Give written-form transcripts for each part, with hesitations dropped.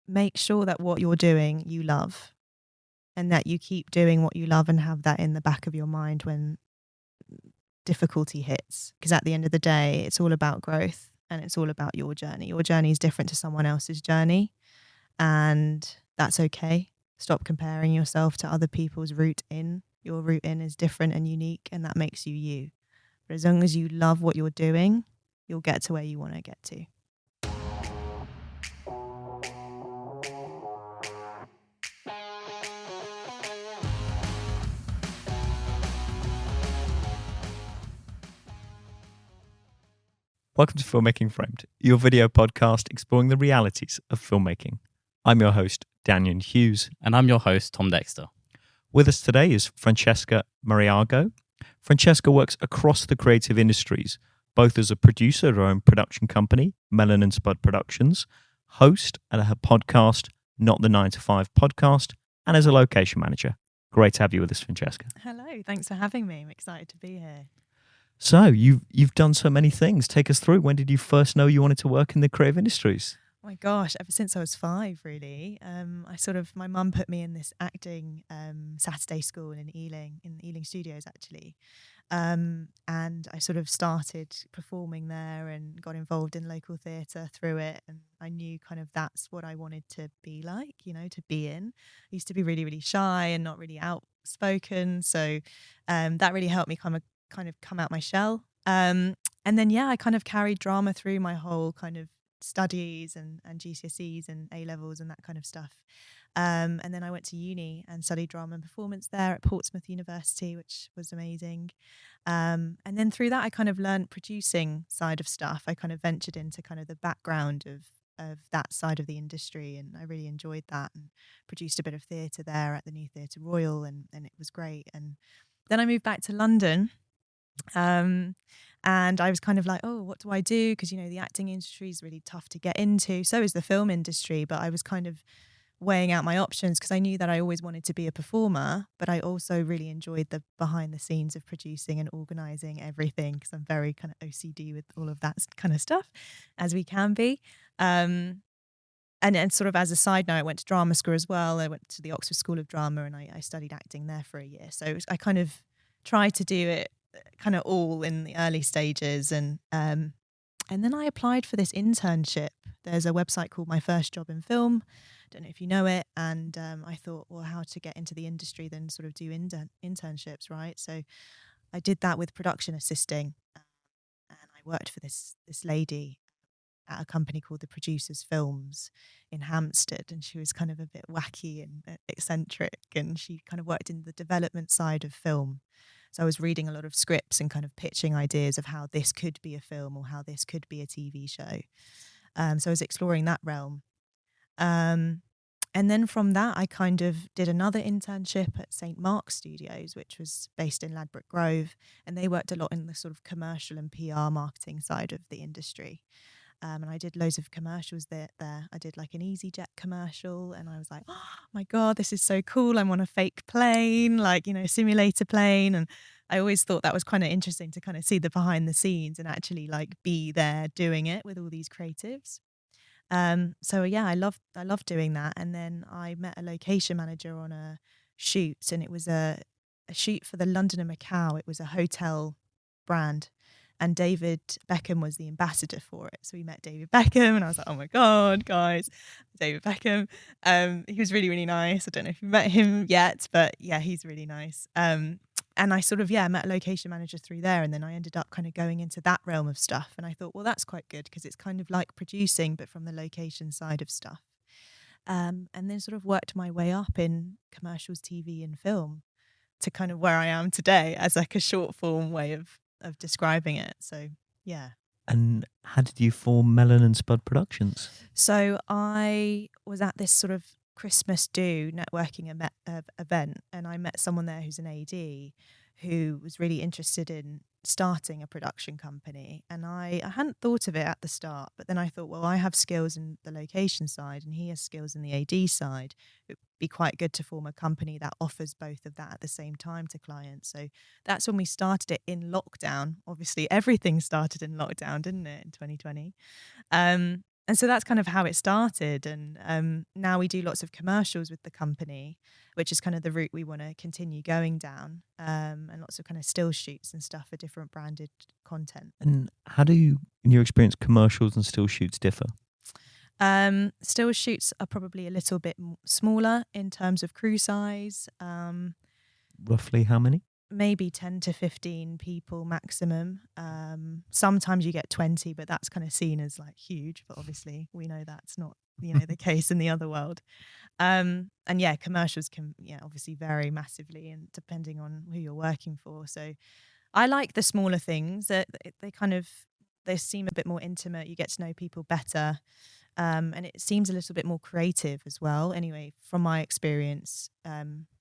make sure that what you're doing you love, and that you keep doing what you love and have that in the back of your mind when difficulty hits. Because at the end of the day, it's all about growth and it's all about your journey. Your journey is different to someone else's journey, and that's okay. Stop comparing yourself to other people's route in. Your route in is different and unique, and that makes you you. But as long as you love what you're doing, you'll get to where you want to get to. Welcome to Filmmaking Framed, your video podcast exploring the realities of filmmaking. I'm your host, Daniel Hughes. And I'm your host, Tom Dexter. With us today is Francesca Mariago. Francesca works across the creative industries, both as a producer at her own production company, Melon Spud Productions, host at her podcast, Not the 9 to 5 Podcast, and as a location manager. Great to have you with us, Francesca. Hello, thanks for having me. I'm excited to be here. So you've done so many things. Take us through. When did you first know you wanted to work in the creative industries? Oh my gosh, ever since I was 5, really. My mum put me in this acting Saturday school in Ealing Studios, actually. And I sort of started performing there and got involved in local theatre through it. And I knew kind of that's what I wanted to be like, to be in. I used to be really, really shy and not really outspoken. So that really helped me kind of come out my shell. And then, I kind of carried drama through my whole kind of studies and GCSEs and A-levels and that kind of stuff. And then I went to uni and studied drama and performance there at Portsmouth University, which was amazing. And then through that, I kind of learned producing side of stuff. I kind of ventured into kind of the background of that side of the industry, and I really enjoyed that and produced a bit of theatre there at the New Theatre Royal, and it was great. And then I moved back to London. And I was kind of like, oh, what do I do? Because, the acting industry is really tough to get into. So is the film industry. But I was kind of weighing out my options because I knew that I always wanted to be a performer, but I also really enjoyed the behind the scenes of producing and organising everything, because I'm very kind of OCD with all of that kind of stuff, as we can be. And sort of as a side note, I went to drama school as well. I went to the Oxford School of Drama, and I studied acting there for a year. So I kind of tried to do it kind of all in the early stages, and then I applied for this internship. There's a website called My First Job in Film. Don't know if you know it. And I thought, well, how to get into the industry, then sort of do internships, right? So I did that with production assisting, and I worked for this lady at a company called the Producers Films in Hampstead, and she was kind of a bit wacky and eccentric, and she kind of worked in the development side of film. So I was reading a lot of scripts and kind of pitching ideas of how this could be a film or how this could be a TV show. So I was exploring that realm. And then from that, I kind of did another internship at St. Mark's Studios, which was based in Ladbroke Grove. And they worked a lot in the sort of commercial and PR marketing side of the industry. And I did loads of commercials there. I did like an EasyJet commercial, and I was like, oh my God, this is so cool. I'm on a fake plane, like, simulator plane. And I always thought that was kind of interesting to kind of see the behind the scenes and actually like be there doing it with all these creatives. So I loved doing that. And then I met a location manager on a shoot, and it was a shoot for the Londoner Macau. It was a hotel brand. And David Beckham was the ambassador for it. So we met David Beckham, and I was like, oh my God, guys, David Beckham. He was really, really nice. I don't know if you met him yet, but yeah, he's really nice. And I sort of, met a location manager through there. And then I ended up kind of going into that realm of stuff. And I thought, well, that's quite good, because it's kind of like producing, but from the location side of stuff. And then sort of worked my way up in commercials, TV and film to kind of where I am today as like a short form way of describing it. So yeah. And how did you form Melon Spud Productions? So I was at this sort of Christmas do networking event, and I met someone there who's an AD who was really interested in starting a production company. And I hadn't thought of it at the start, but then I thought, well, I have skills in the location side and he has skills in the AD side. It would be quite good to form a company that offers both of that at the same time to clients. So that's when we started it in lockdown. Obviously, everything started in lockdown, didn't it, in 2020? And so that's kind of how it started. And now we do lots of commercials with the company, which is kind of the route we want to continue going down, and lots of kind of still shoots and stuff for different branded content. And how do you, in your experience, commercials and still shoots differ? Still shoots are probably a little bit smaller in terms of crew size. Roughly how many? Maybe 10 to 15 people maximum. Sometimes you get 20, but that's kind of seen as like huge. But obviously, we know that's not the case in the other world. And yeah, commercials can obviously vary massively, and depending on who you're working for. So I like the smaller things that they seem a bit more intimate. You get to know people better. And it seems a little bit more creative as well. Anyway, from my experience,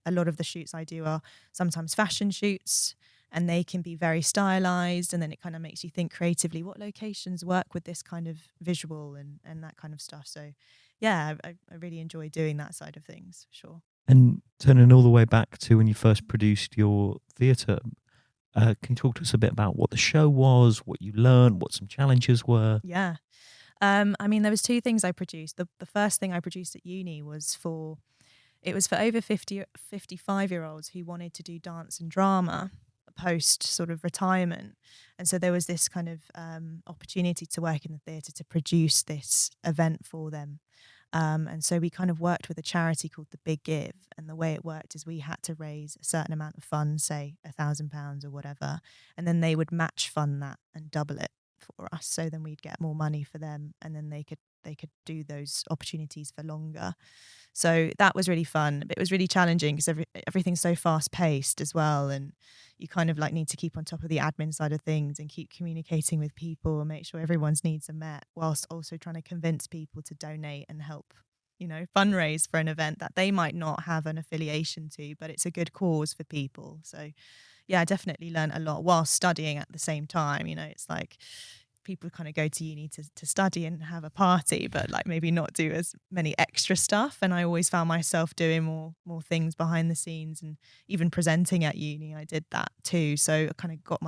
a lot of the shoots I do are sometimes fashion shoots, and they can be very stylized, and then it kind of makes you think creatively, what locations work with this kind of visual and that kind of stuff. So yeah, I really enjoy doing that side of things, for sure. And turning all the way back to when you first produced your theatre, can you talk to us a bit about what the show was, what you learned, what some challenges were? Yeah. I mean, there was two things I produced. The first thing I produced at uni was for over 55-year-olds who wanted to do dance and drama post sort of retirement. And so there was this kind of opportunity to work in the theatre to produce this event for them. And so we kind of worked with a charity called The Big Give. And the way it worked is we had to raise a certain amount of funds, say £1,000 or whatever, and then they would match fund that and double it for us. So then we'd get more money for them, and then they could do those opportunities for longer. So that was really fun. But it was really challenging because everything's so fast paced as well, and you kind of like need to keep on top of the admin side of things and keep communicating with people and make sure everyone's needs are met, whilst also trying to convince people to donate and help fundraise for an event that they might not have an affiliation to, but it's a good cause for people. So yeah, I definitely learned a lot while studying at the same time. It's like people kind of go to uni to study and have a party, but like maybe not do as many extra stuff. And I always found myself doing more things behind the scenes, and even presenting at uni, I did that too. So I kind of got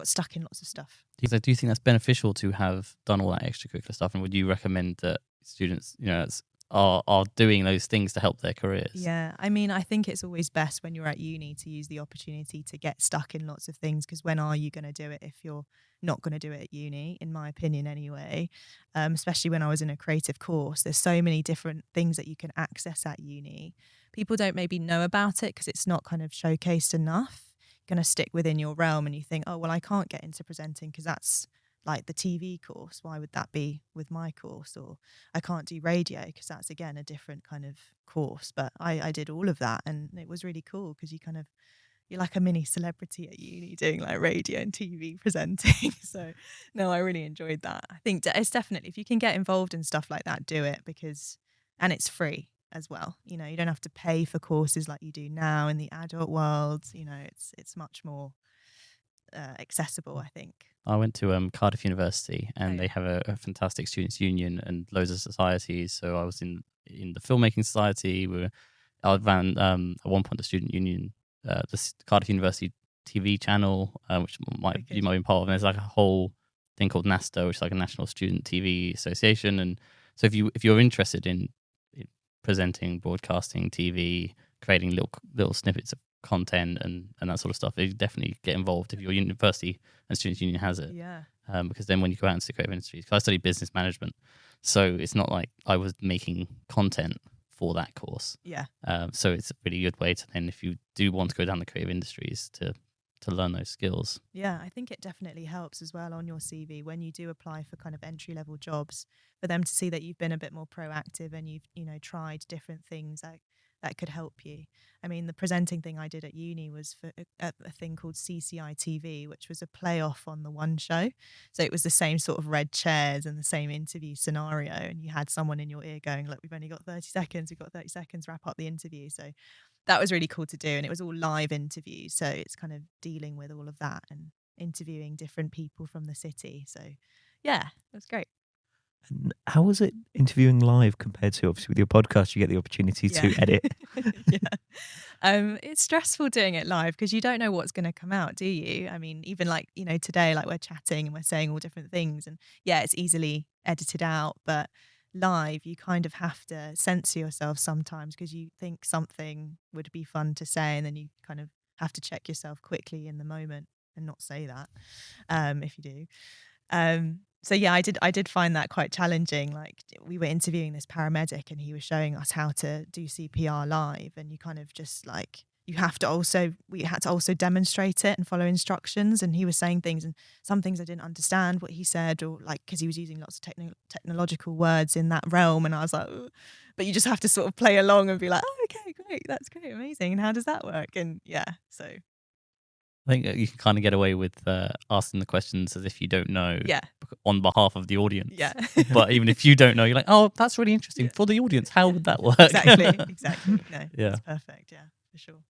stuck in lots of stuff. Do you think that's beneficial to have done all that extracurricular stuff? And would you recommend that students, are doing those things to help their careers? Yeah, I mean, I think it's always best when you're at uni to use the opportunity to get stuck in lots of things, because when are you going to do it if you're not going to do it at uni, in my opinion anyway. Especially when I was in a creative course, there's so many different things that you can access at uni. People don't maybe know about it because it's not kind of showcased enough. You're going to stick within your realm, and you think, oh, well, I can't get into presenting because that's like the TV course. Why would that be with my course? Or I can't do radio because that's, again, a different kind of course. But I did all of that, and it was really cool because you're like a mini celebrity at uni doing like radio and TV presenting. So no, I really enjoyed that. I think it's definitely, if you can get involved in stuff like that, do it, and it's free as well. You don't have to pay for courses like you do now in the adult world. It's much more accessible, I think. I went to Cardiff University, and they have a fantastic students' union and loads of societies. So I was in the Filmmaking Society. I ran at one point the student union, the Cardiff University TV channel, which you might be part of. And there's like a whole thing called NASTA, which is like a National Student TV Association. And so if you're interested in presenting, broadcasting, TV, creating little snippets of content and that sort of stuff, you definitely get involved if your university and students union has it. Yeah. Because then when you go out into the creative industries, because I studied business management, so it's not like I was making content for that course. Yeah. So it's a really good way to then, if you do want to go down the creative industries, to learn those skills. Yeah, I think it definitely helps as well on your CV when you do apply for kind of entry-level jobs, for them to see that you've been a bit more proactive and you've tried different things that could help you. I mean, the presenting thing I did at uni was for a thing called CCI TV, which was a play-off on the One Show. So it was the same sort of red chairs and the same interview scenario, and you had someone in your ear going, look, we've only got 30 seconds, wrap up the interview. So that was really cool to do, and it was all live interviews. So it's kind of dealing with all of that and interviewing different people from the city. So yeah, it was great. And how was it interviewing live compared to, obviously, with your podcast, you get the opportunity to edit? It's stressful doing it live because you don't know what's going to come out, do you? I mean, even like, today, like we're chatting and we're saying all different things, and yeah, it's easily edited out, but live, you kind of have to censor yourself sometimes because you think something would be fun to say, and then you kind of have to check yourself quickly in the moment and not say that, if you do. So yeah, I did find that quite challenging. Like, we were interviewing this paramedic and he was showing us how to do CPR live, and you kind of just like, we had to also demonstrate it and follow instructions, and he was saying things, and some things I didn't understand what he said, or like, because he was using lots of technological words in that realm, and I was like, ugh. But you just have to sort of play along and be like, oh, okay, great, that's great, amazing, and how does that work? And yeah, so I think you can kind of get away with asking the questions as if you don't know yeah, on behalf of the audience. yeah. But even if you don't know, you're like, oh, that's really interesting. Yeah. For the audience, how would that work? Exactly. No, Yeah. it's perfect. Yeah, for sure.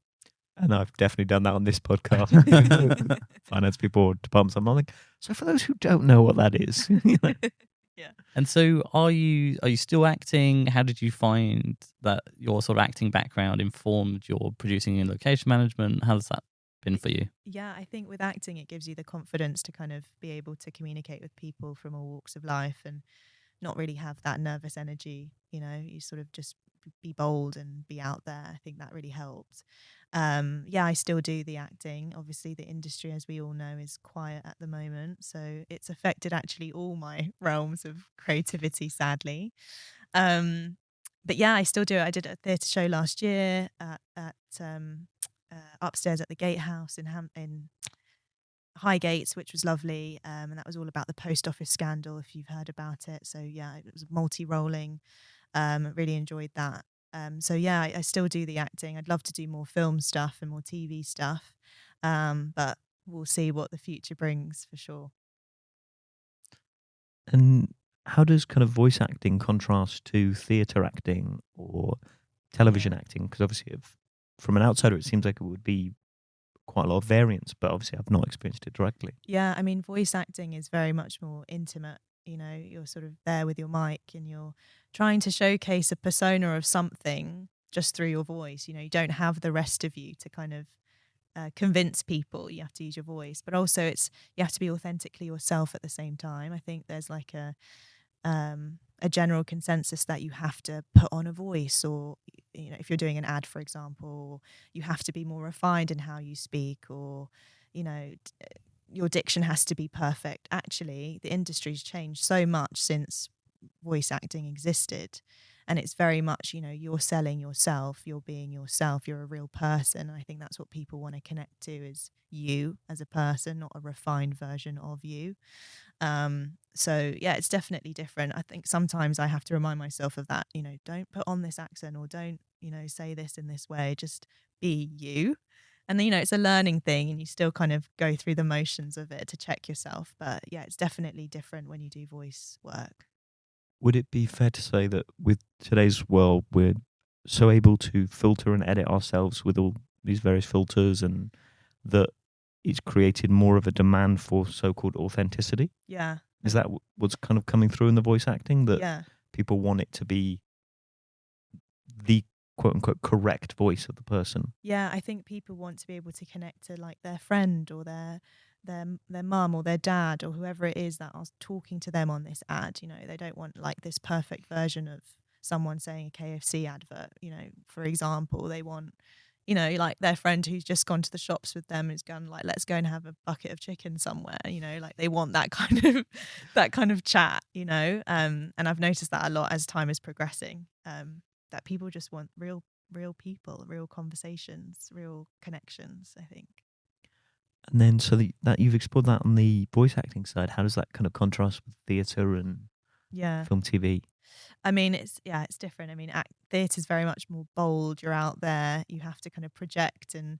And I've definitely done that on this podcast. Finance people or departments. I'm like, so for those who don't know what that is. Yeah. And so are you still acting? How did you find that your sort of acting background informed your producing and location management? How's that been for you? Yeah, I think with acting, it gives you the confidence to kind of be able to communicate with people from all walks of life and not really have that nervous energy. You sort of just be bold and be out there. I think that really helps. Yeah, I still do the acting. Obviously, the industry, as we all know, is quiet at the moment. So it's affected actually all my realms of creativity, sadly. But yeah, I still do it. I did a theatre show last year at upstairs at the Gatehouse in Highgates, which was lovely. And that was all about the post office scandal, if you've heard about it. So yeah, it was multi-rolling. Really enjoyed that. So yeah, I still do the acting. I'd love to do more film stuff and more TV stuff. But we'll see what the future brings for sure. And how does kind of voice acting contrast to theatre acting or television acting? Because obviously, from an outsider, it seems like it would be quite a lot of variance, but obviously I've not experienced it directly. Yeah, I mean, voice acting is very much more intimate. You're sort of there with your mic and you're trying to showcase a persona of something just through your voice. You don't have the rest of you to kind of convince people. You have to use your voice, but also you have to be authentically yourself at the same time. I think there's like a general consensus that you have to put on a voice, or if you're doing an ad, for example, you have to be more refined in how you speak, or your diction has to be perfect. Actually, the industry's changed so much since voice acting existed, and it's very much, you're selling yourself, you're being yourself, you're a real person. And I think that's what people want to connect to, is you as a person, not a refined version of you. So yeah, it's definitely different. I think sometimes I have to remind myself of that, don't put on this accent, or don't, say this in this way, just be you. And then, it's a learning thing, and you still kind of go through the motions of it to check yourself. But yeah, it's definitely different when you do voice work. Would it be fair to say that with today's world, we're so able to filter and edit ourselves with all these various filters, and that it's created more of a demand for so-called authenticity? Yeah. Is that what's kind of coming through in the voice acting, that Yeah. people want it to be the quote-unquote correct voice of the person? Yeah, I think people want to be able to connect to like their friend or their mum or their dad or whoever it is that are talking to them on this ad. They don't want like this perfect version of someone saying a KFC advert. For example, they want, like their friend who's just gone to the shops with them, who's gone like, let's go and have a bucket of chicken somewhere. Like they want that kind of chat. And I've noticed that a lot as time is progressing. That people just want real people, real conversations, real connections, I think. And then, so that you've explored that on the voice acting side, how does that kind of contrast with theatre and film, TV? I mean, it's different. I mean, theatre is very much more bold. You're out there. You have to kind of project and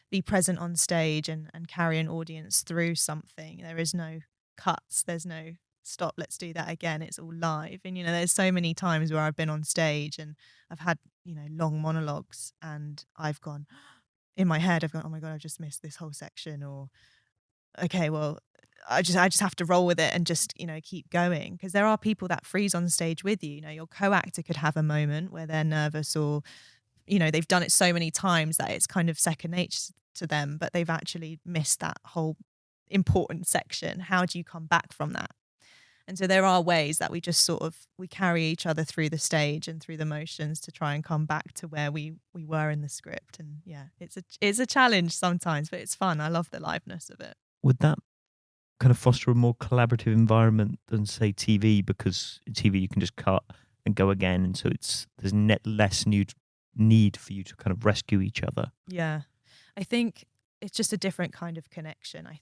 be present on stage and carry an audience through something. There is no cuts. There's no stop, let's do that again. It's all live. And, there's so many times where I've been on stage and I've had, long monologues, and I've gone, in my head, I've gone, oh my God, I've just missed this whole section. Or, okay, well, I just have to roll with it and just, keep going, because there are people that freeze on stage with you. Your co-actor could have a moment where they're nervous, or they've done it so many times that it's kind of second nature to them, but they've actually missed that whole important section. How do you come back from that? And so there are ways that we just we carry each other through the stage and through the motions to try and come back to where we were in the script. And yeah, it's a challenge sometimes, but it's fun. I love the liveness of it. Would that kind of foster a more collaborative environment than, say, TV? Because in TV you can just cut and go again, and so there's less need for you to kind of rescue each other. Yeah, I think it's just a different kind of connection. I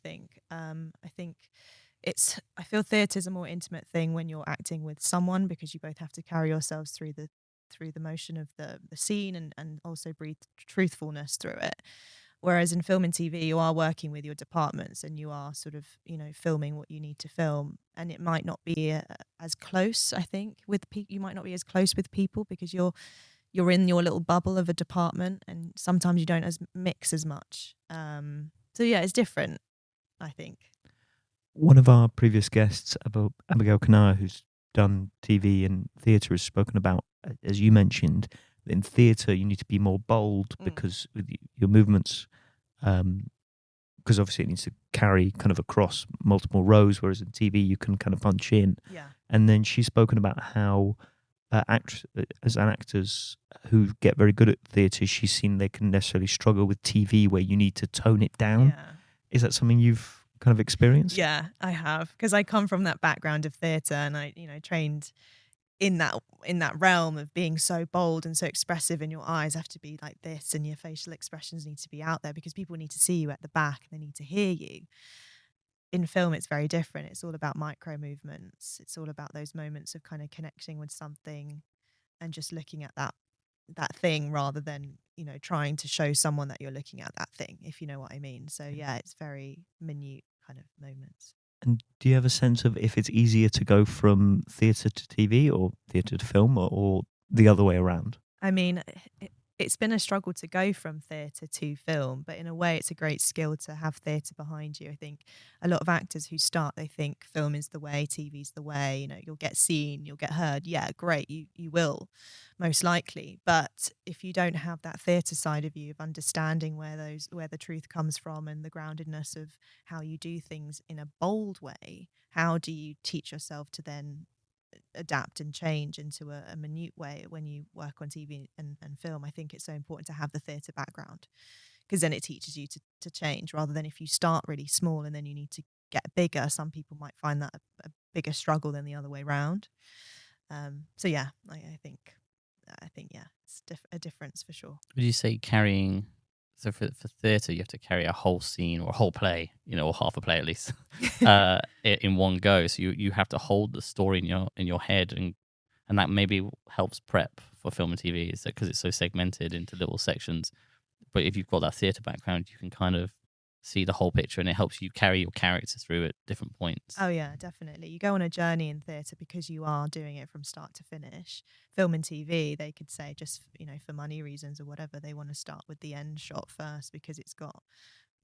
feel theatre is a more intimate thing when you're acting with someone, because you both have to carry yourselves through the motion of the scene, and also breathe truthfulness through it. Whereas in film and TV, you are working with your departments, and you are sort of, filming what you need to film. And it might not be as close, I think, with people. You might not be as close with people because you're in your little bubble of a department, and sometimes you don't mix as much. So yeah, it's different, I think. One of our previous guests, about Abigail Kanaya, who's done TV and theatre, has spoken about, as you mentioned, in theatre you need to be more bold because with your movements, because obviously it needs to carry kind of across multiple rows, whereas in TV you can kind of punch in. Yeah. And then she's spoken about how as actors who get very good at theatre, she's seen they can necessarily struggle with TV where you need to tone it down. Yeah. Is that something you've kind of experienced? Yeah, I have, because I come from that background of theatre, and I, trained in that realm of being so bold and so expressive, and your eyes have to be like this, and your facial expressions need to be out there because people need to see you at the back and they need to hear you. In film, it's very different. It's all about micro movements. It's all about those moments of kind of connecting with something and just looking at that thing, rather than, trying to show someone that you're looking at that thing, if you know what I mean. So yeah, it's very minute kind of moments. And do you have a sense of if it's easier to go from theatre to TV or theatre to film, or the other way around? I mean, it's been a struggle to go from theatre to film, but in a way it's a great skill to have theatre behind you. I think a lot of actors who start, they think film is the way, TV's the way, you'll get seen, you'll get heard. Yeah, great, you will, most likely. But if you don't have that theatre side of you, of understanding where the truth comes from and the groundedness of how you do things in a bold way, how do you teach yourself to then adapt and change into a minute way when you work on TV and film? I think it's so important to have the theatre background, because then it teaches you to change, rather than if you start really small and then you need to get bigger. Some people might find that a bigger struggle than the other way around. So yeah, I think yeah, it's a difference for sure. Would you say carrying? So for theatre, you have to carry a whole scene or a whole play, or half a play at least, in one go. So you have to hold the story in your head, and that maybe helps prep for film and TV, is that because it's so segmented into little sections. But if you've got that theatre background, you can kind of see the whole picture, and it helps you carry your character through at different points. Oh yeah, definitely. You go on a journey in theatre because you are doing it from start to finish. Film and TV, they could say just, for money reasons or whatever, they want to start with the end shot first because it's got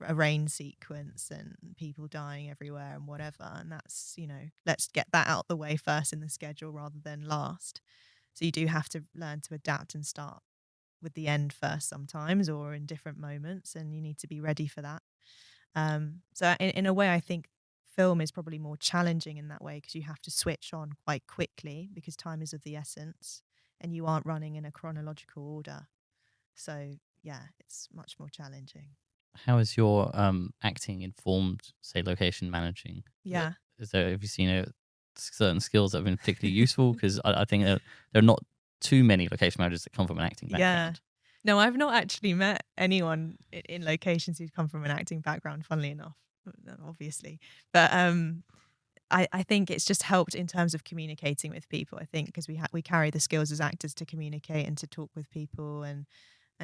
a rain sequence and people dying everywhere and whatever. And that's, let's get that out the way first in the schedule rather than last. So you do have to learn to adapt and start with the end first sometimes, or in different moments, and you need to be ready for that. So in a way, I think film is probably more challenging in that way, because you have to switch on quite quickly because time is of the essence and you aren't running in a chronological order. So yeah, it's much more challenging. How is your acting informed, say, location managing? Yeah. Have you seen certain skills that have been particularly useful? Because I think there are not too many location managers that come from an acting background. Yeah. No, I've not actually met anyone in locations who's come from an acting background, funnily enough, obviously. But I think it's just helped in terms of communicating with people, I think, because we carry the skills as actors to communicate and to talk with people and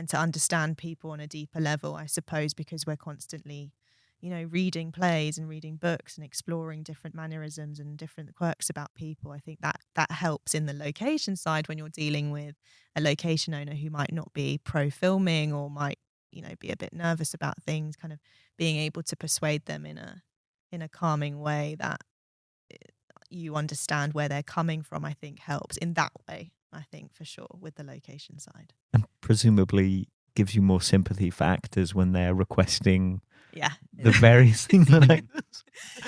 to understand people on a deeper level, I suppose, because we're constantly, reading plays and reading books and exploring different mannerisms and different quirks about people. I think that helps in the location side when you're dealing with a location owner who might not be pro filming or might, be a bit nervous about things, kind of being able to persuade them in in a calming way that you understand where they're coming from, I think helps in that way, I think, for sure, with the location side. And presumably gives you more sympathy for actors when they're requesting the various things that actors.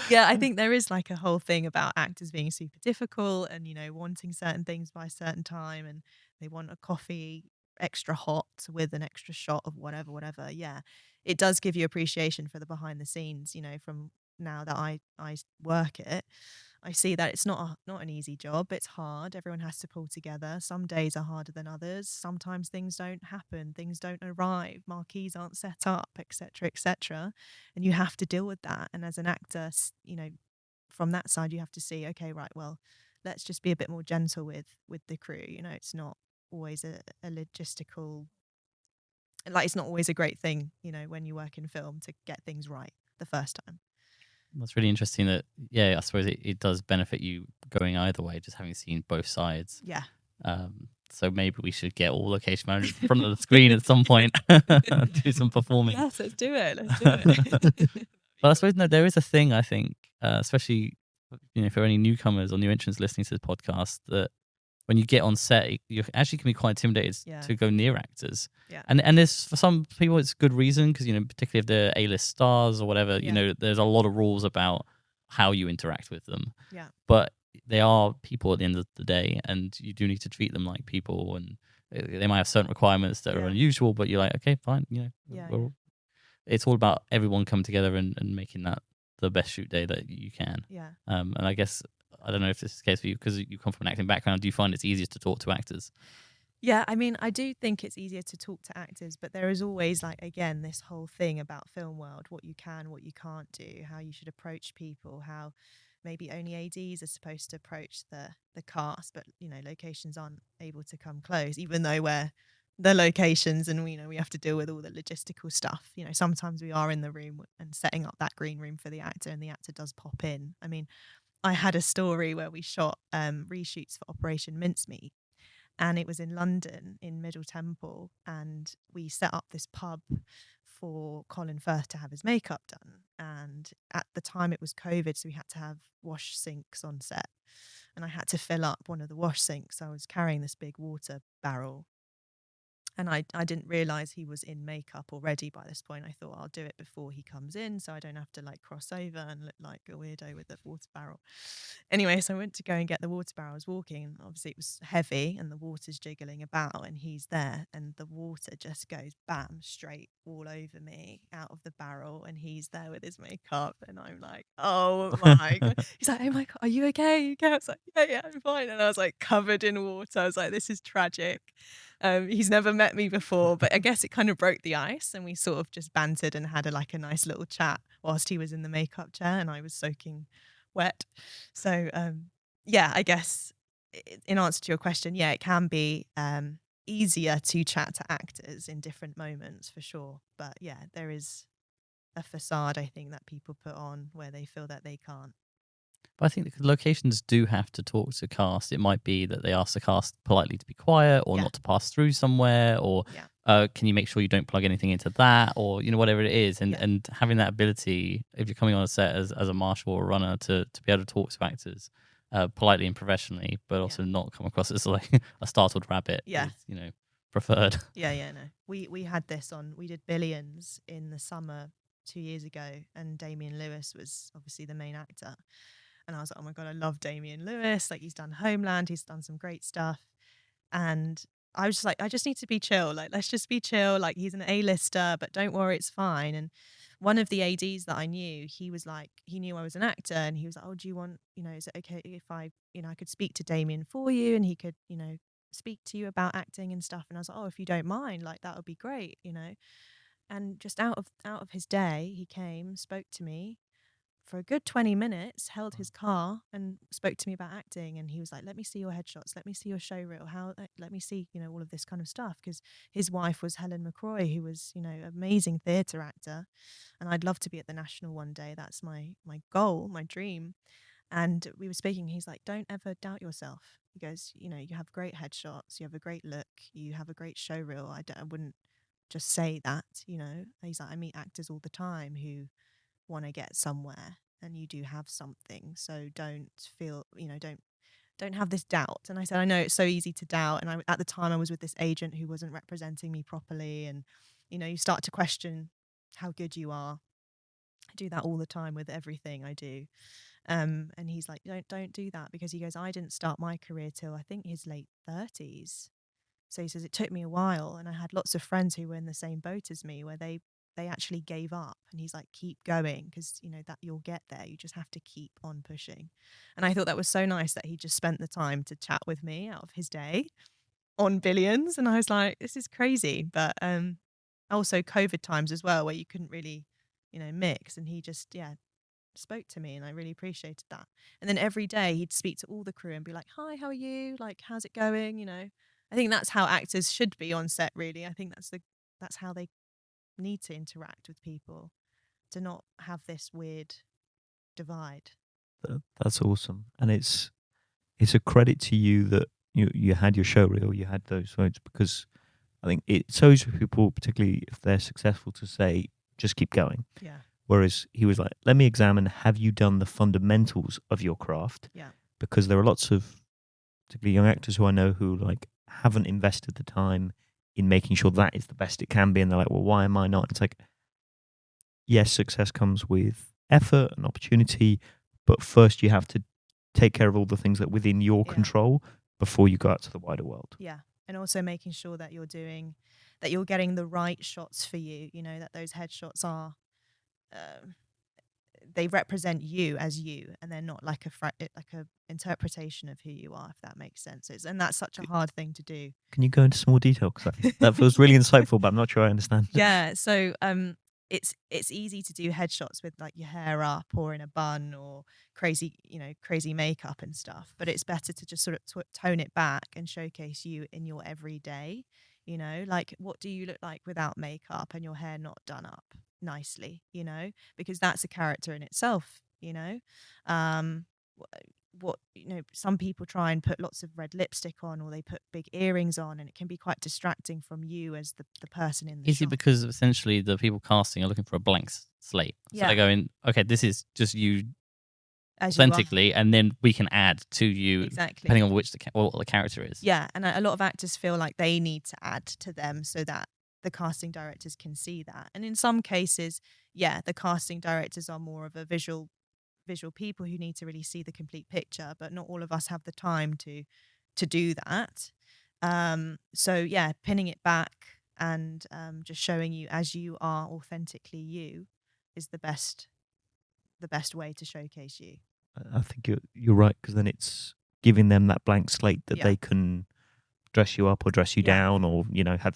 Yeah, I think there is like a whole thing about actors being super difficult and, wanting certain things by a certain time, and they want a coffee extra hot with an extra shot of whatever. Yeah, it does give you appreciation for the behind the scenes, from now that I work it. I see that it's not an easy job. It's hard. Everyone has to pull together. Some days are harder than others. Sometimes things don't happen. Things don't arrive. Marquees aren't set up, etc., etc. And you have to deal with that. And as an actor, from that side, you have to see, okay, right, well, let's just be a bit more gentle with the crew. It's not always a logistical, like it's not always a great thing, when you work in film to get things right the first time. That's really interesting that, I suppose it does benefit you going either way, just having seen both sides. Yeah. So maybe we should get all location managers in front of the screen at some point, do some performing. Yes, let's do it. But I suppose, no, there is a thing, I think, especially, for any newcomers or new entrants listening to this podcast, that when you get on set, you actually can be quite intimidated to go near actors. Yeah. And there's, for some people, it's a good reason because, particularly if they're A-list stars or whatever, there's a lot of rules about how you interact with them. Yeah. But they are people at the end of the day, and you do need to treat them like people, and they might have certain requirements that are unusual, but you're like, okay, fine, it's all about everyone coming together and making that the best shoot day that you can. Yeah. And I guess, I don't know if this is the case for you, because you come from an acting background. Do you find it's easier to talk to actors? Yeah, I mean, I do think it's easier to talk to actors, but there is always, like, again, this whole thing about film world, what you can, what you can't do, how you should approach people, how maybe only ADs are supposed to approach the cast, but, locations aren't able to come close, even though we're the locations and we have to deal with all the logistical stuff. Sometimes we are in the room and setting up that green room for the actor, and the actor does pop in. I mean, I had a story where we shot reshoots for Operation Mincemeat, and it was in London, in Middle Temple, and we set up this pub for Colin Firth to have his makeup done. And at the time it was COVID, so we had to have wash sinks on set, and I had to fill up one of the wash sinks. I was carrying this big water barrel, and I didn't realise he was in makeup already by this point. I thought I'll do it before he comes in so I don't have to like cross over and look like a weirdo with the water barrel. Anyway, so I went to go and get the water barrel. I was walking, and obviously it was heavy and the water's jiggling about, and he's there, and the water just goes bam straight all over me out of the barrel, and he's there with his makeup, and I'm like, oh my God. He's like, oh my God, are you okay? You okay? I was like, yeah, I'm fine. And I was like covered in water. I was like, this is tragic. He's never met me before, but I guess it kind of broke the ice, and we sort of just bantered and had a nice little chat whilst he was in the makeup chair and I was soaking wet. So I guess in answer to your question, it can be easier to chat to actors in different moments for sure. But there is a facade, I think, that people put on where they feel that they can't. But I think the locations do have to talk to cast. It might be that they ask the cast politely to be quiet, or not to pass through somewhere, or can you make sure you don't plug anything into that, or whatever it is. And having that ability, if you're coming on a set as a marshal or a runner, to be able to talk to actors politely and professionally, but also not come across as like a startled rabbit. Yeah, is, preferred. No. We had this on. We did Billions in the summer 2 years ago, and Damian Lewis was obviously the main actor. And I was like, oh my God, I love Damian Lewis. Like, he's done Homeland. He's done some great stuff. And I was just like, I just need to be chill. Like, let's just be chill. Like, he's an A-lister, but don't worry, it's fine. And one of the ADs that I knew, he was like, he knew I was an actor, and he was like, oh, do you want, is it okay if I could speak to Damian for you, and he could, speak to you about acting and stuff. And I was like, oh, if you don't mind, like, that would be great, And just out of his day, he came, spoke to me for a good 20 minutes, held his car and spoke to me about acting. And he was like, let me see your headshots, let me see your show reel, let me see, all of this kind of stuff. Because his wife was Helen McCroy, who was, amazing theatre actor. And I'd love to be at the National one day. That's my goal, my dream. And we were speaking, he's like, don't ever doubt yourself. He goes, you have great headshots, you have a great look, you have a great show reel. I wouldn't just say that, He's like, I meet actors all the time who want to get somewhere, and you do have something. So don't feel, don't have this doubt. And I said, I know it's so easy to doubt. And at the time I was with this agent who wasn't representing me properly. And, you start to question how good you are. I do that all the time with everything I do. And he's like, don't do that, because he goes, I didn't start my career till I think his late 30s. So he says it took me a while, and I had lots of friends who were in the same boat as me, where they actually gave up. And he's like, keep going, because that you'll get there. You just have to keep on pushing. And I thought that was so nice that he just spent the time to chat with me out of his day on Billions. And I was like, this is crazy. But also COVID times as well, where you couldn't really mix, and he just spoke to me, and I really appreciated that. And then every day he'd speak to all the crew and be like, hi, how are you, like, how's it going? I think that's how actors should be on set, really. I think that's how they need to interact with people, to not have this weird divide. That's awesome. And it's a credit to you that you had your show reel, you had those moments, because I think it's always for people, particularly if they're successful, to say, just keep going. Yeah. Whereas he was like, let me examine, have you done the fundamentals of your craft? Yeah. Because there are lots of particularly young actors who I know who like haven't invested the time in making sure that is the best it can be. And they're like, well, why am I not? It's like, yes, success comes with effort and opportunity, but first you have to take care of all the things that are within your control before you go out to the wider world. Yeah. And also making sure that you're getting the right shots for you, that those headshots are, they represent you as you, and they're not like a interpretation of who you are, if that makes sense. And that's such a hard thing to do. Can you go into some more detail? Because that feels really insightful, but I'm not sure I understand. Yeah. So it's easy to do headshots with like your hair up or in a bun or crazy makeup and stuff. But it's better to just sort of tone it back and showcase you in your everyday. Like, what do you look like without makeup and your hair not done up nicely? Because that's a character in itself. Some people try and put lots of red lipstick on, or they put big earrings on, and it can be quite distracting from you as the person in the Is shot. it because essentially the people casting are looking for a blank slate? So they're going, okay, this is just you as authentically, and then we can add to you exactly, depending on what the character is. Yeah, and a lot of actors feel like they need to add to them so that the casting directors can see that. And in some cases, the casting directors are more of a visual people who need to really see the complete picture, but not all of us have the time to do that. So pinning it back and just showing you as you are authentically you is the best way to showcase you. I think you're right, because then it's giving them that blank slate that they can dress you up or dress you down, or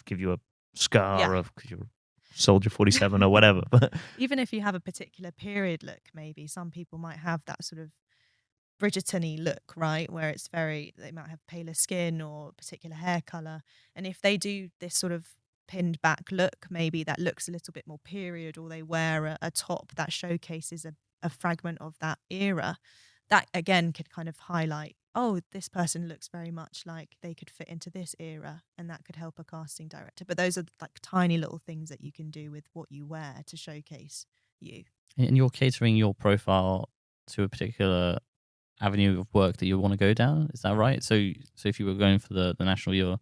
give you a scar of because you're Soldier 47 or whatever. But even if you have a particular period look, maybe some people might have that sort of Bridgerton-y look, right, where they might have paler skin or particular hair color, and if they do this sort of pinned back look, maybe that looks a little bit more period, or they wear a top that showcases a fragment of that era, that again could kind of highlight, oh, this person looks very much like they could fit into this era, and that could help a casting director. But those are like tiny little things that you can do with what you wear to showcase you. And you're catering your profile to a particular avenue of work that you want to go down, is that right? So if you were going for the national, you're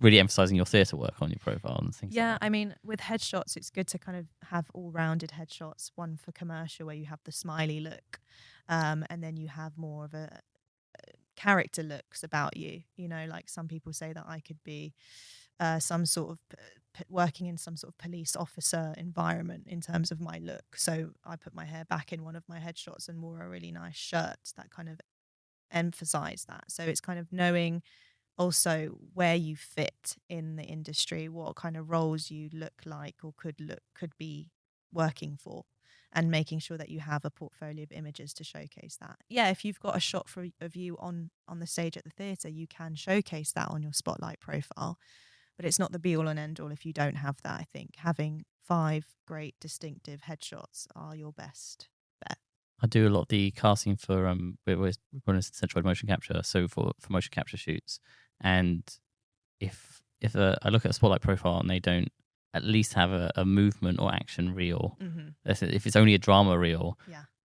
really emphasizing your theatre work on your profile and things like that. I mean, with headshots, it's good to kind of have all-rounded headshots, one for commercial where you have the smiley look, and then you have more of a character looks about you. Like some people say that I could be some sort of working in some sort of police officer environment in terms of my look. So I put my hair back in one of my headshots and wore a really nice shirt that kind of emphasized that. So it's kind of knowing also where you fit in the industry, what kind of roles you look like or could be working for, and making sure that you have a portfolio of images to showcase that. If you've got a shot of you on the stage at the theatre, you can showcase that on your spotlight profile, but it's not the be all and end all if you don't have that. I think having 5 great distinctive headshots are your best bet. I do a lot of the casting for we're running centralized motion capture, so for motion capture shoots, and if I look at a spotlight profile and they don't at least have a movement or action reel, if it's only a drama reel,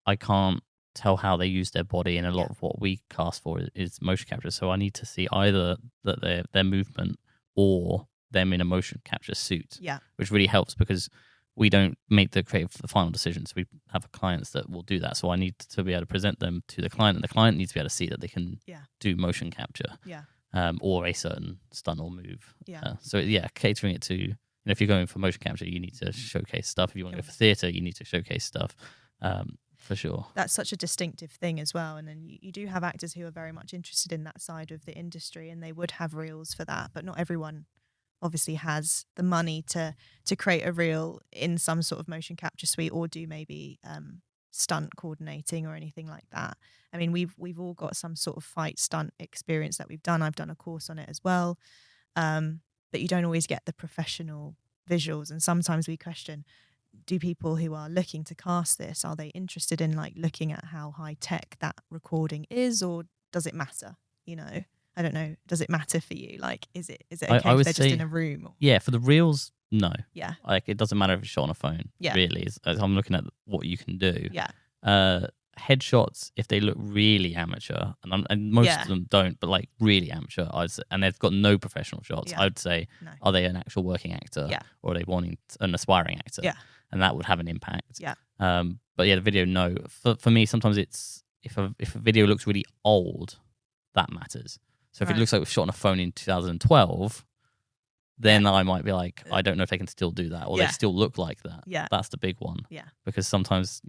I can't tell how they use their body, and a lot Yeah. of what we cast for is motion capture. So I need to see either that their movement or them in a motion capture suit, Yeah. which really helps because we don't make the final decisions. We have clients that will do that. So I need to be able to present them to the client, and the client needs to be able to see that they can do motion capture, or a certain stunt or move. So catering it to, if you're going for motion capture, you need to showcase stuff. If you want to go for theatre, you need to showcase stuff. For sure. That's such a distinctive thing as well. And then you do have actors who are very much interested in that side of the industry, and they would have reels for that, but not everyone obviously has the money to create a reel in some sort of motion capture suite, or do maybe stunt coordinating or anything like that. I mean, we've all got some sort of fight stunt experience that we've done. I've done a course on it as well, but you don't always get the professional visuals. And sometimes we question, do people who are looking to cast this, are they interested in like looking at how high tech that recording is, or does it matter? I don't know. Does it matter for you? Like, is it okay if they're just in a room? Yeah, for the reels, no. Yeah. Like, it doesn't matter if it's shot on a phone. Yeah. Really, as I'm looking at what you can do. Yeah. Headshots, if they look really amateur, and most of them don't, but like really amateur, and they've got no professional shots, I would say, are they an actual working actor, or are they wanting an aspiring actor? Yeah. And that would have an impact. Yeah. But yeah, the video, no. For me, sometimes it's if a video looks really old, that matters. So if it looks like it was shot on a phone in 2012, then I might be like, I don't know if they can still do that, or they still look like that. Yeah. That's the big one. Yeah. Because sometimes,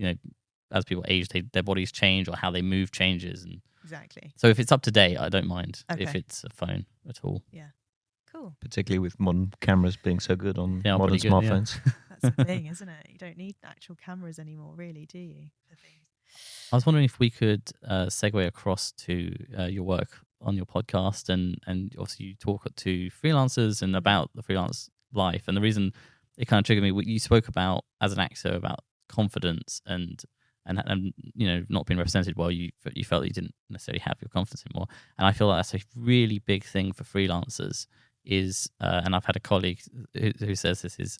as people age, their bodies change, or how they move changes. And exactly. so if it's up to date, I don't mind if Okay. it's a phone at all. Yeah. Cool. Particularly with modern cameras being so good on Yeah, modern pretty good, smartphones. That's the thing, isn't it? You don't need actual cameras anymore, really, do you? For things. I was wondering if we could segue across to your work on your podcast, and obviously you talk to freelancers and about the freelance life. And the reason it kind of triggered me, what you spoke about as an actor about confidence and not being represented well. You felt that you didn't necessarily have your confidence anymore, and I feel like that's a really big thing for freelancers. And I've had a colleague who says this is.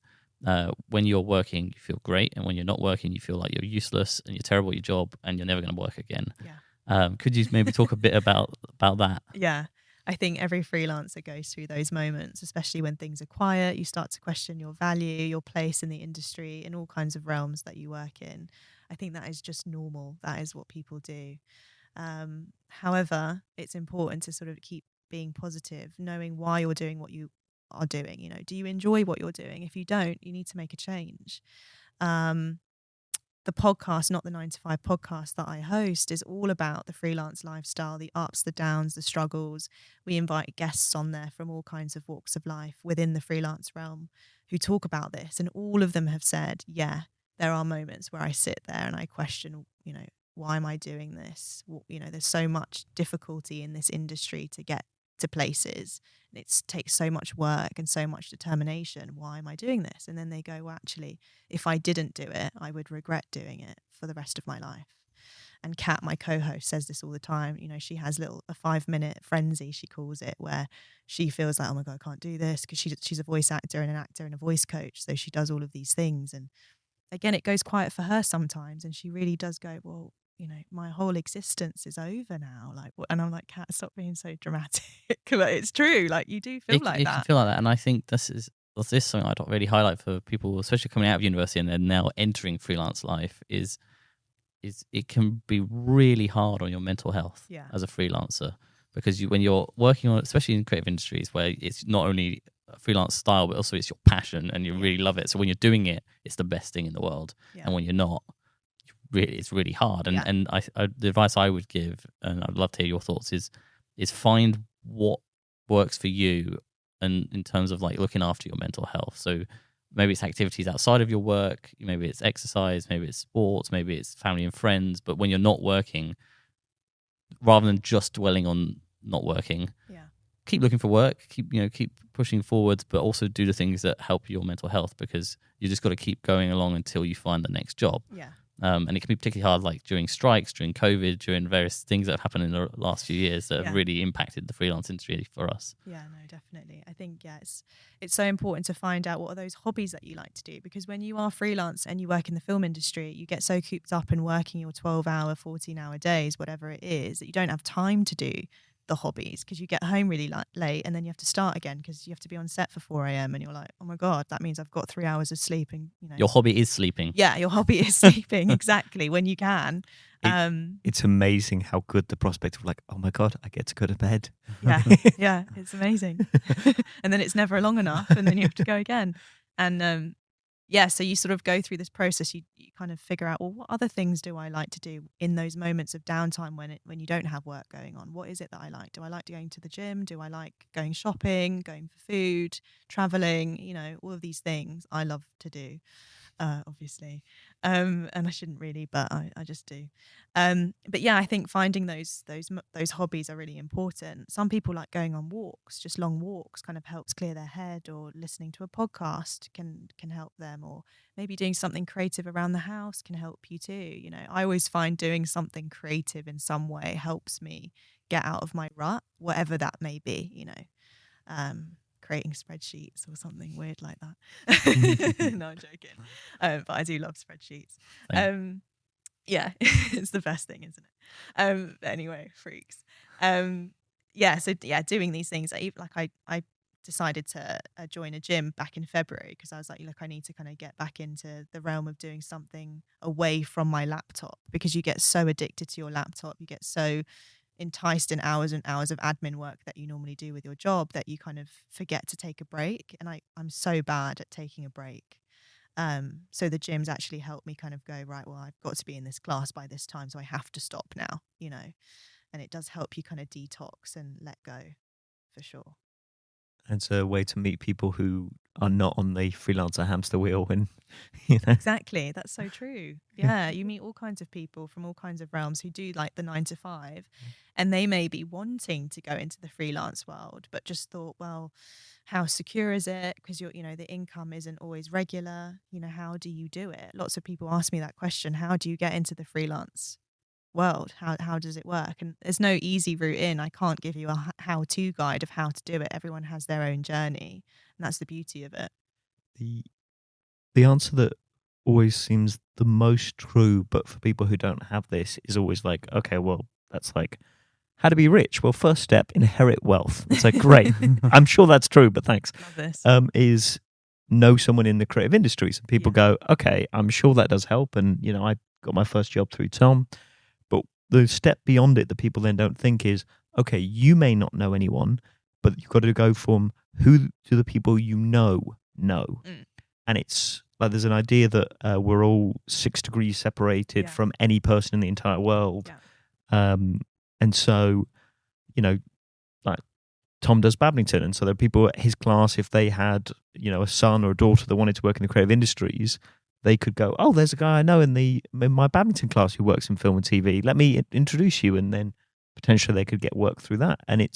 When you're working, you feel great, and when you're not working, you feel like you're useless and you're terrible at your job and you're never going to work again. Yeah. Could you maybe talk a bit about that? Yeah. I think every freelancer goes through those moments, especially when things are quiet. You start to question your value, your place in the industry, in all kinds of realms that you work in. I think that is just normal. That is what people do. However, it's important to sort of keep being positive, knowing why you're doing what you are doing. Do you enjoy what you're doing? If you don't, you need to make a change. The podcast, Not the 9 to 5 podcast that I host, is all about the freelance lifestyle, the ups, the downs, the struggles. We invite guests on there from all kinds of walks of life within the freelance realm who talk about this, and all of them have said, there are moments where I sit there and I question, why am I doing this? There's so much difficulty in this industry to get to places, and it takes so much work and so much determination. Why am I doing this? And then they go, well, actually, if I didn't do it, I would regret doing it for the rest of my life. And Kat, my co-host, says this all the time. She has a 5-minute frenzy, she calls it, where she feels like, oh my God, I can't do this, because she's a voice actor and an actor and a voice coach. So she does all of these things. And again, it goes quiet for her sometimes. And she really does go, well, my whole existence is over now. And I'm like, Kat, stop being so dramatic. But it's true. Like, you do feel like that. You can feel like that. And I think this is something I'd really highlight for people, especially coming out of university and then now entering freelance life, is it can be really hard on your mental health as a freelancer, because when you're working on, especially in creative industries where it's not only a freelance style, but also it's your passion and you really love it. So when you're doing it, it's the best thing in the world. And when you're not, it's really hard. And I the advice I would give, and I'd love to hear your thoughts, is find what works for you, and in terms of like looking after your mental health. So maybe it's activities outside of your work, maybe it's exercise, maybe it's sports, maybe it's family and friends. But when you're not working, rather than just dwelling on not working, keep looking for work, keep pushing forwards, but also do the things that help your mental health, because you just got to keep going along until you find the next job. And it can be particularly hard, like during strikes, during COVID, during various things that have happened in the last few years that have really impacted the freelance industry for us. Yeah, no, definitely. I think, it's so important to find out what are those hobbies that you like to do, because when you are freelance and you work in the film industry, you get so cooped up in working your 12-hour, 14-hour days, whatever it is, that you don't have time to do the hobbies, because you get home really late and then you have to start again because you have to be on set for 4 a.m. and you're like, oh my God, that means I've got 3 hours of sleep. And your hobby is sleeping. Yeah, your hobby is sleeping. Exactly, when you can. It's amazing how good the prospect of like, oh my God, I get to go to bed. Yeah, it's amazing. And then it's never long enough and then you have to go again. And so you sort of go through this process. You kind of figure out, well, what other things do I like to do in those moments of downtime when you don't have work going on? What is it that I like? Do I like going to the gym? Do I like going shopping, going for food, traveling? All of these things I love to do, obviously. And I shouldn't really, but I just do. But yeah, I think finding those hobbies are really important. Some people like going on walks, just long walks, kind of helps clear their head, or listening to a podcast can help them, or maybe doing something creative around the house can help you too. I always find doing something creative in some way helps me get out of my rut, whatever that may be. Creating spreadsheets or something weird like that. No, I'm joking. But I do love spreadsheets. Yeah, it's the best thing, isn't it? But anyway, freaks. Doing these things. I decided to join a gym back in February because I was like, look, I need to kind of get back into the realm of doing something away from my laptop, because you get so addicted to your laptop, you get so enticed in hours and hours of admin work that you normally do with your job that you kind of forget to take a break. And I'm so bad at taking a break. So the gyms actually helped me kind of go, right, well, I've got to be in this class by this time, so I have to stop now, and it does help you kind of detox and let go, for sure. It's a way to meet people who are not on the freelancer hamster wheel. And Exactly, that's so true. Yeah, you meet all kinds of people from all kinds of realms who do like the 9 to 5, and they may be wanting to go into the freelance world, but just thought, well, how secure is it? Because the income isn't always regular. How do you do it? Lots of people ask me that question. How do you get into the freelance world? How does it work? And there's no easy route in. I can't give you a how-to guide of how to do it. Everyone has their own journey, and that's the beauty of it. The answer that always seems the most true, but for people who don't have this, is always like, okay, well, that's like how to be rich. Well, first step, inherit wealth. It's like, great. I'm sure that's true, but thanks. Love this. Is know someone in the creative industries. And people go, okay, I'm sure that does help. And, I got my first job through Tom. But the step beyond it that people then don't think is, okay, you may not know anyone, but you've got to go from who to the people you know. And it's like there's an idea that we're all 6 degrees separated from any person in the entire world. And so, like Tom does badminton. And so there are people at his class, if they had, a son or a daughter that wanted to work in the creative industries, they could go, oh, there's a guy I know in my badminton class who works in film and TV. Let me introduce you. And then potentially they could get work through that. And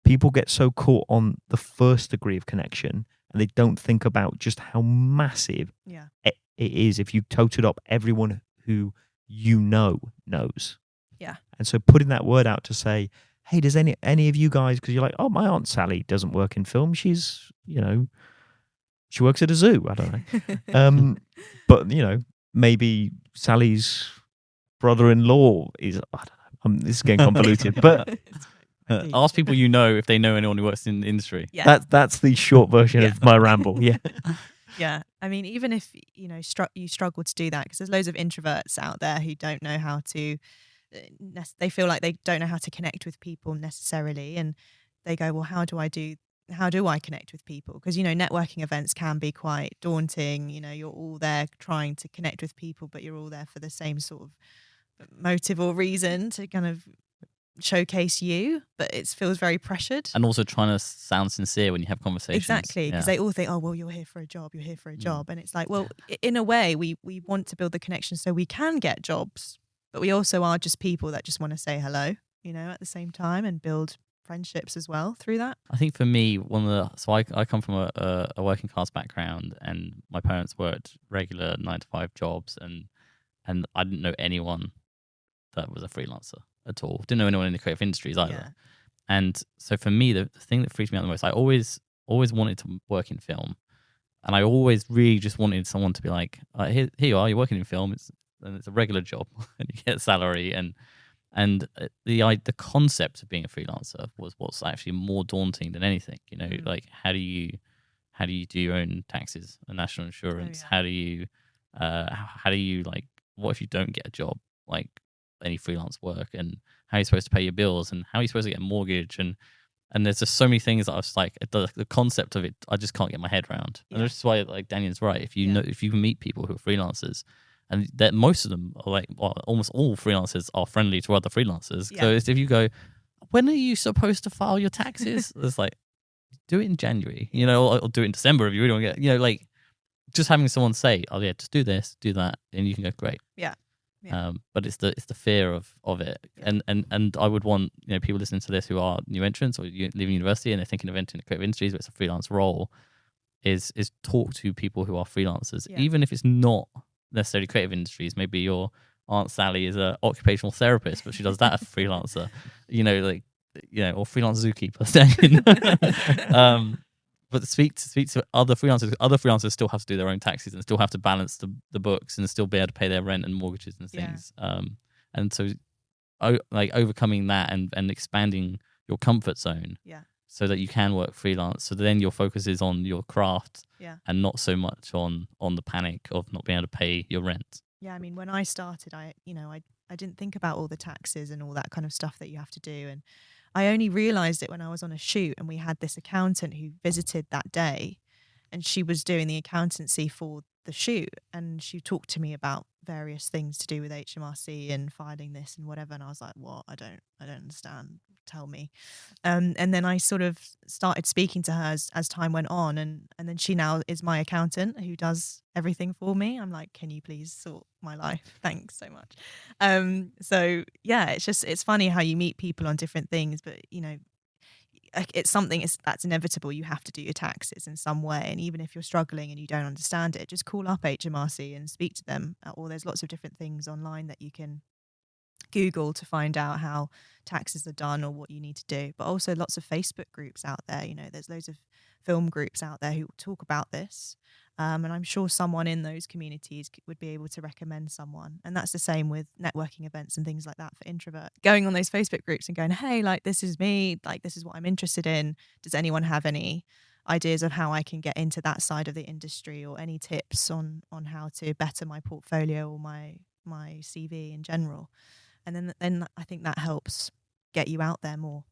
people get so caught on the first degree of connection, and they don't think about just how massive it is if you totaled up everyone who knows. Yeah. And so putting that word out to say, hey, does any of you guys, because you're like, oh, my Aunt Sally doesn't work in film. She's, she works at a zoo. I don't know. But, maybe Sally's brother-in-law is, I don't know. This is getting convoluted. But ask people if they know anyone who works in the industry. Yeah. That's the short version of my ramble. Yeah. Yeah. I mean, even if, you struggle to do that, because there's loads of introverts out there who don't know how to, they feel like they don't know how to connect with people necessarily. And they go, well, how do I connect with people? Because, networking events can be quite daunting. You're all there trying to connect with people, but you're all there for the same sort of motive or reason to kind of showcase you, but it feels very pressured. And also trying to sound sincere when you have conversations. Exactly, because they all think, oh, well, you're here for a job. And it's like, well, in a way, we want to build the connection so we can get jobs, but we also are just people that just want to say hello, at the same time, and build friendships as well through that. I think for me, I come from a working class background, and my parents worked regular 9 to 5 jobs, and and I didn't know anyone that was a freelancer at all. Didn't know anyone in the creative industries either. Yeah. And so for me, the thing that freaks me out the most, I always wanted to work in film, and I always really just wanted someone to be like, here you are, you're working in film, it's a regular job, and you get a salary, and the concept of being a freelancer was what's actually more daunting than anything. You know, like how do you do your own taxes and national insurance? How do you like, what if you don't get a job, like any freelance work, and how are you supposed to pay your bills, and how are you supposed to get a mortgage, and there's just so many things that I was like, the concept of it, I just can't get my head around. And that's why, like, Daniel's right. If you know, if you can meet people who are freelancers, and that most of them are like, well, almost all freelancers are friendly to other freelancers. So if you go, when are you supposed to file your taxes? It's like, do it in January, you know, or do it in December if you really want to get, you know, like just having someone say, oh yeah, just do this, do that, and you can go, great. Yeah. But it's the fear of it, and I would want, you know, people listening to this who are new entrants or leaving university and they're thinking of entering the creative industries, but it's a freelance role, is talk to people who are freelancers, even if it's not necessarily creative industries. Maybe your Aunt Sally is a occupational therapist, but she does that as a freelancer, you know, like, you know, or freelance zookeeper. But speak to other freelancers. Other freelancers still have to do their own taxes and still have to balance the books and still be able to pay their rent and mortgages and things. And so, like overcoming that and expanding your comfort zone, so that you can work freelance. So then your focus is on your craft, and not so much on the panic of not being able to pay your rent. Yeah, I mean, when I started, I didn't think about all the taxes and all that kind of stuff that you have to do, and I only realised it when I was on a shoot and we had this accountant who visited that day, and she was doing the accountancy for the shoot, and she talked to me about various things to do with HMRC and filing this and whatever, and I was like, what? I don't understand, tell me. And then I sort of started speaking to her as time went on, and then she now is my accountant who does everything for me. I'm like, can you please sort my life? Thanks so much. So yeah, it's funny how you meet people on different things, but you know, it's something that's inevitable. You have to do your taxes in some way, and even if you're struggling and you don't understand it, just call up HMRC and speak to them. Or there's lots of different things online that you can Google to find out how taxes are done or what you need to do. But also lots of Facebook groups out there. You know, there's loads of film groups out there who talk about this. And I'm sure someone in those communities would be able to recommend someone. And that's the same with networking events and things like that for introvert. Going on those Facebook groups and going, hey, like, this is me, like, this is what I'm interested in. Does anyone have any ideas of how I can get into that side of the industry, or any tips on how to better my portfolio or my CV in general? And then I think that helps get you out there more.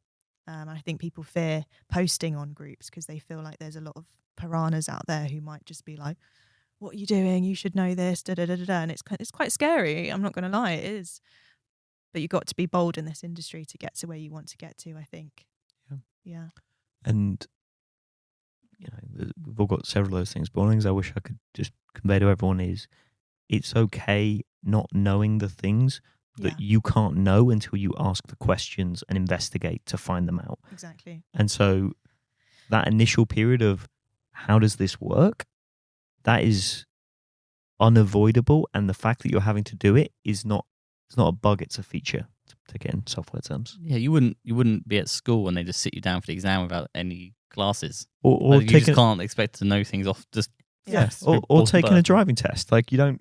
I think people fear posting on groups because they feel like there's a lot of piranhas out there who might just be like, what are you doing? You should know this, da da da da da. And it's quite scary. I'm not going to lie, it is. But you've got to be bold in this industry to get to where you want to get to, I think. Yeah. And, you know, we've all got several of those things, but one of the things I wish I could just convey to everyone is it's okay not knowing the things that you can't know until you ask the questions and investigate to find them out. Exactly. And so that initial period of how does this work, that is unavoidable, and the fact that you're having to do it is not, it's not a bug, it's a feature, to get in software terms. Yeah, you wouldn't be at school and they just sit you down for the exam without any classes. Or you just can't expect to know things off just or taking a driving test. Like you're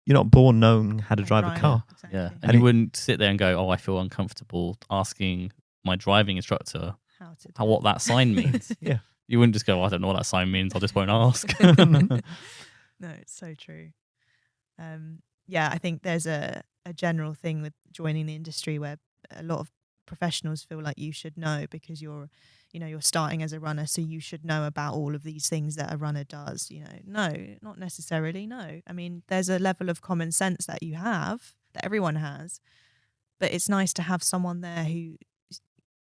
not born knowing how to drive a car. Exactly. Yeah. And you wouldn't sit there and go, oh, I feel uncomfortable asking my driving instructor what that sign means. Yeah. You wouldn't just go, I don't know what that sign means, I just won't ask. No, it's so true. Yeah, I think there's a general thing with joining the industry where a lot of professionals feel like you should know because you're starting as a runner, so you should know about all of these things that a runner does. You know, no, not necessarily. No, I mean, there's a level of common sense that you have, that everyone has, but it's nice to have someone there who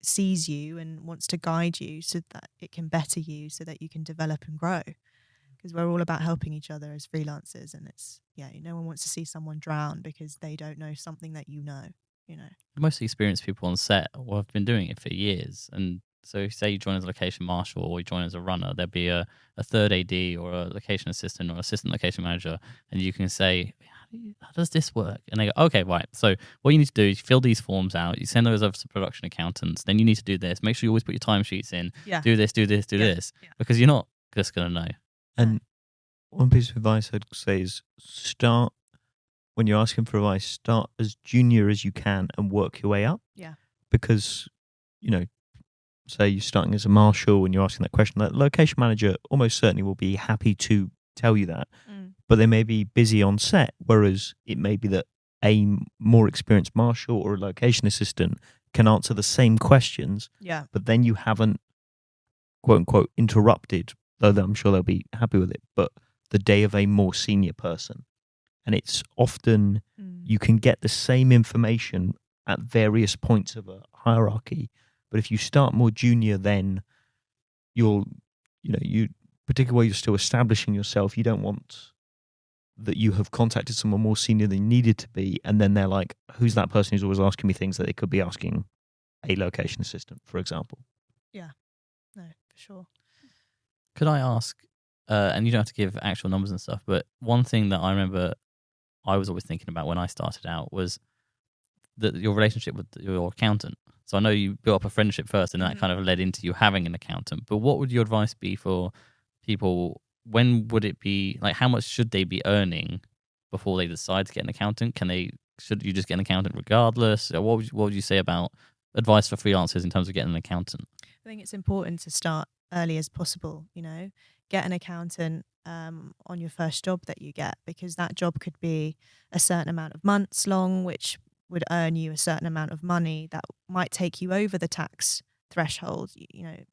sees you and wants to guide you so that it can better you, so that you can develop and grow. Because we're all about helping each other as freelancers, and it's no one wants to see someone drown because they don't know something that you know. You know, most experienced people on set have been doing it for years, and so say you join as a location marshal or you join as a runner, there'd be a third AD or a location assistant or assistant location manager, and you can say, how does this work? And they go, okay, right. So what you need to do is fill these forms out. You send those over to production accountants. Then you need to do this. Make sure you always put your timesheets in. Yeah. Do this, do this, do this. Yeah. Because you're not just going to know. And one piece of advice I'd say is start, when you're asking for advice, start as junior as you can and work your way up. Yeah. Because, say you're starting as a marshal and you're asking that question, that location manager almost certainly will be happy to tell you that. But they may be busy on set, whereas it may be that a more experienced marshal or a location assistant can answer the same questions. Yeah. But then you haven't, quote unquote, interrupted, though I'm sure they'll be happy with it, but the day of a more senior person. And it's often you can get the same information at various points of a hierarchy. But if you start more junior, then you particularly where you're still establishing yourself, you don't want that you have contacted someone more senior than you needed to be, and then they're like, who's that person who's always asking me things that they could be asking a location assistant, for example. Yeah, no, for sure. Could I ask, and you don't have to give actual numbers and stuff, but one thing that I remember I was always thinking about when I started out was that your relationship with your accountant. So I know you built up a friendship first, and that kind of led into you having an accountant. But what would your advice be for people? When would it be, like, how much should they be earning before they decide to get an accountant? Should you just get an accountant regardless? Or what would you say about advice for freelancers in terms of getting an accountant? I think it's important to start early as possible, get an accountant on your first job that you get, because that job could be a certain amount of months long, which would earn you a certain amount of money that might take you over the tax threshold,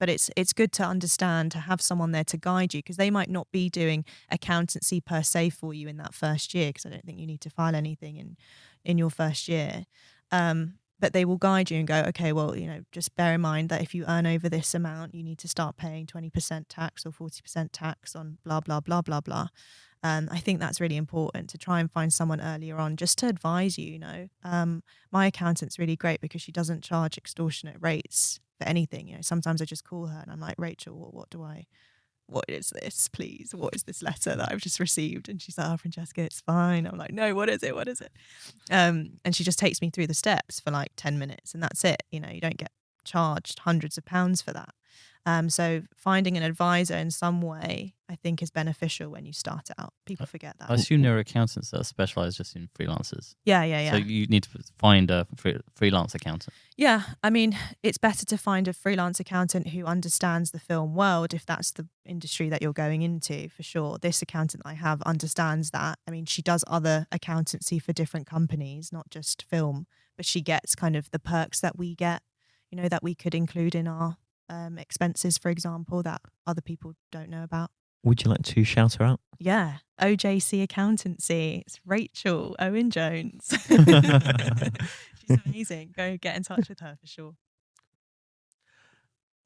but it's good to understand, to have someone there to guide you, because they might not be doing accountancy per se for you in that first year, because I don't think you need to file anything in your first year, but they will guide you and go, okay, well, just bear in mind that if you earn over this amount, you need to start paying 20% tax or 40% tax on blah blah blah blah blah. I think that's really important, to try and find someone earlier on just to advise you. My accountant's really great because she doesn't charge extortionate rates for anything. Sometimes I just call her and I'm like, Rachel, what is this, please? What is this letter that I've just received? And she's like, oh, Francesca, it's fine. I'm like, no, what is it? And she just takes me through the steps for like 10 minutes and that's it. You don't get charged hundreds of pounds for that. So finding an advisor in some way, I think, is beneficial when you start out. People forget that. I assume there are accountants that specialize just in freelancers. Yeah. So you need to find a freelance accountant. Yeah, I mean, it's better to find a freelance accountant who understands the film world, if that's the industry that you're going into, for sure. This accountant I have understands that. I mean, she does other accountancy for different companies, not just film, but she gets kind of the perks that we get, that we could include in our expenses, for example, that other people don't know about. Would you like to shout her out? Yeah, OJC Accountancy. It's Rachel Owen Jones. She's amazing. Go get in touch with her for sure.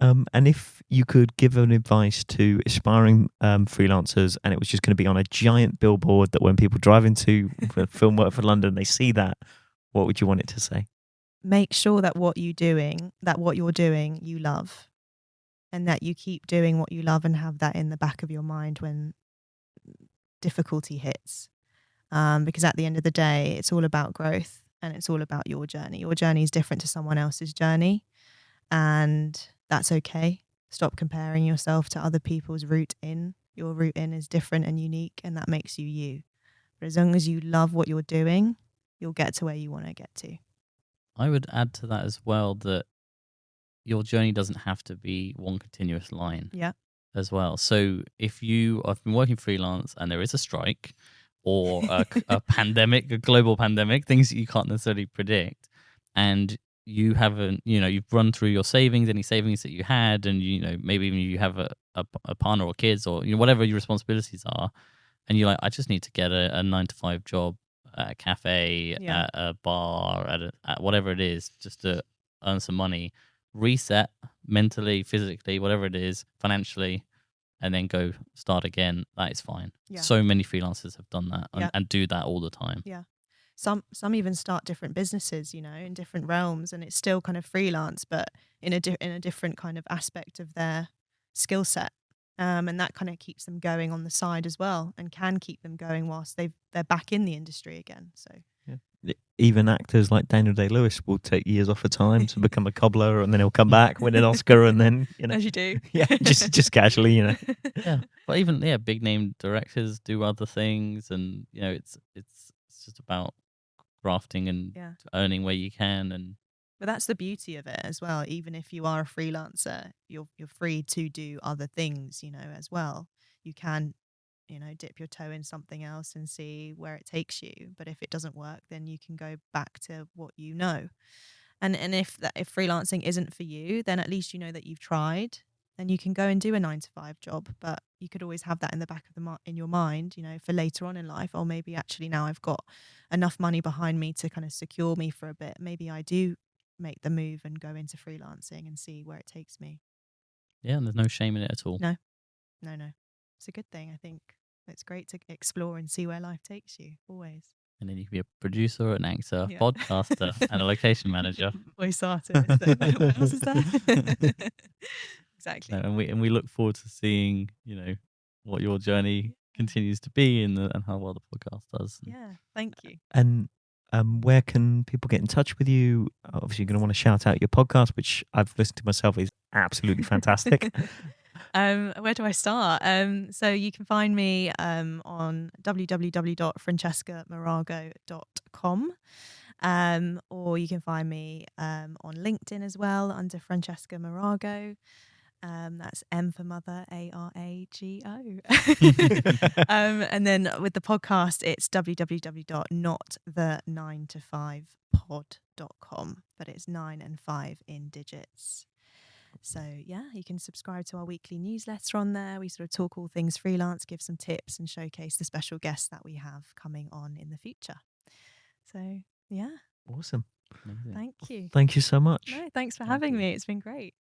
And if you could give an advice to aspiring freelancers, and it was just going to be on a giant billboard that when people drive into film work for London, they see that, what would you want it to say? Make sure that what you're doing, you love. And that you keep doing what you love and have that in the back of your mind when difficulty hits. Because at the end of the day, it's all about growth and it's all about your journey. Your journey is different to someone else's journey. And that's okay. Stop comparing yourself to other people's route in. Your route in is different and unique, and that makes you you. But as long as you love what you're doing, you'll get to where you want to get to. I would add to that as well that your journey doesn't have to be one continuous line. Yeah. As well. So if you have been working freelance and there is a strike or a pandemic, a global pandemic, things that you can't necessarily predict, and you haven't, you've run through your savings, any savings that you had, and maybe even you have a partner or kids or whatever your responsibilities are, and you're like, I just need to get a 9-to-5 job at a cafe, at a bar, at whatever it is, just to earn some money. Reset mentally, physically, whatever it is, financially, and then go start again. That is fine. Yeah. So many freelancers have done that and do that all the time. Yeah. Some even start different businesses, in different realms, and it's still kind of freelance, but in a different kind of aspect of their skill set. And that kind of keeps them going on the side as well, and can keep them going whilst they're back in the industry again. So even actors like Daniel Day-Lewis will take years off of time to become a cobbler, and then he'll come back, win an Oscar, and then as you do, just casually, Yeah, but even big name directors do other things, and it's just about grafting and earning where you can. And but that's the beauty of it as well. Even if you are a freelancer, you're free to do other things, as well. You can dip your toe in something else and see where it takes you. But if it doesn't work, then you can go back to what you know. And if freelancing isn't for you, then at least you know that you've tried, and you can go and do a 9-to-5 job. But you could always have that in the back of in your mind, for later on in life. Or maybe actually now I've got enough money behind me to kind of secure me for a bit. Maybe I do make the move and go into freelancing and see where it takes me. Yeah, and there's no shame in it at all. No. It's a good thing. I think it's great to explore and see where life takes you, always. And then you can be a producer, an actor, podcaster, and a location manager. Voice artist. What else is there? Exactly. And we look forward to seeing, what your journey continues to be and how well the podcast does. Yeah, thank you. And where can people get in touch with you? Obviously, you're going to want to shout out your podcast, which I've listened to myself, is absolutely fantastic. Where do I start? So you can find me on www.francescamariago.com, or you can find me on LinkedIn as well under Francesca Mariago. That's M for mother, ARAGO. And then with the podcast, it's www.notthe9to5pod.com, but it's 9 and 5 in digits. So you can subscribe to our weekly newsletter on there. We sort of talk all things freelance, give some tips, and showcase the special guests that we have coming on in the future. So Awesome. Thank you. Thank you so much. No, thanks for having me. It's been great.